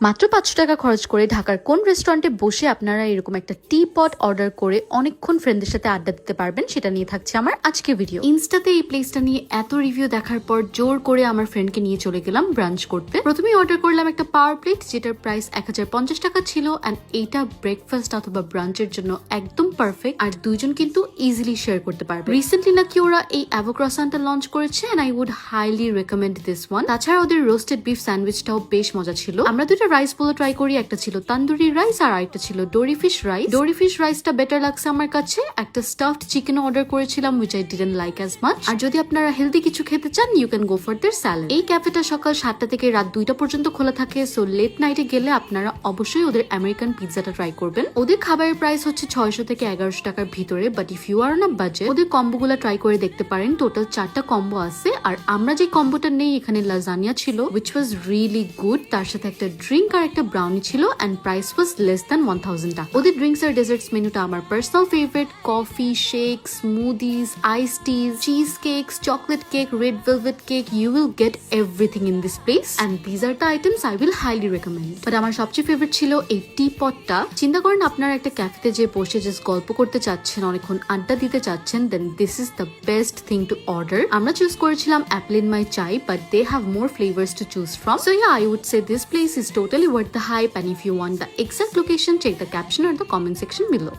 মাত্র 500 টাকা খরচ করে ঢাকার কোন রেস্টুরেন্টে বসে আপনারা এরকম একটা টি পট অর্ডার করে অনেকক্ষণ ফ্রেন্ডদের সাথে আড্ডা দিতে পারবেন সেটা নিয়ে থাকছে আমার আজকের ভিডিও। ইনস্টাতে এই প্লেসটা নিয়ে এত রিভিউ দেখার পর জোর করে আমার ফ্রেন্ডকে নিয়ে চলে গেলাম ব্রাঞ্চ করতে। প্রথমেই অর্ডার করলাম একটা পাওয়ার প্লেট যেটার প্রাইস 1050 টাকা ছিল এন্ড এইটা ব্রেকফাস্ট অথবা ব্রাঞ্চের জন্য একদম পারফেক্ট আর দুইজন কিন্তু ইজিলি শেয়ার করতে পারবে। রিসেন্টলি নাকি ওরা এই অ্যাভো ক্রসানটা লঞ্চ করেছে and I would highly recommend this one. তাছাড়া ওদের রোস্টেড বিফ স্যান্ডউইচটাও বেশ মজা ছিল। আমরা দুটো রাইস বলে ট্রাই করি, একটা ছিল তান্দুরি রাইস আর আরেকটা ছিল dory fish rice. Dory fish রাইসটা বেটার লাগছে আমার কাছে। একটা স্টাফড চিকেন অর্ডার করেছিলাম which I didn't like as much। আর যদি আপনারা হেলদি কিছু খেতে চান you can go for their salad. এই ক্যাফেটা সকাল 7টা থেকে রাত 2টা পর্যন্ত খোলা থাকে, সো লেট নাইটে গেলে আপনারা অবশ্যই ওদের আমেরিকান পিৎজাটা ট্রাই করবেন। ওদের খাবারের প্রাইস হচ্ছে 600 থেকে 1100 টাকার ভিতরে, but if you are on a budget ওদের কম্বোগুলো ট্রাই করে দেখতে পারেন। টোটাল 4টা কম্বো আছে আর আমরা যে কম্বোটা নেই এখানে লাজানিয়া ছিল which was really good, তার সাথে একটা ড্রিঙ্ক আর একটা ব্রাউনি ছিল and price was less than 1000 টাকা। ওদের ড্রিঙ্কস আর ডেজার্টস মেনুটা আমার personal favourite. Coffee, shake, smoothies, ice teas, cheese cakes, chocolate cake, red velvet cake, you will get everything in this place and these are the items I will highly recommend। But আমার সবচেয়ে favourite ছিল এই টি পটটা। চিন্তা করেন আপনারা একটা ক্যাফেতে যে বসে জাস্ট গল্প করতে চাচ্ছেন, অনেকক্ষণ আড্ডা দিতে চাচ্ছেন, then this is the best thing to order. আমরা চুজ করেছিলাম apple in my chai, but they have more flavours to choose from, so yeah I would say this place is totally worth the hype and if you want the exact location check the caption or the comment section below।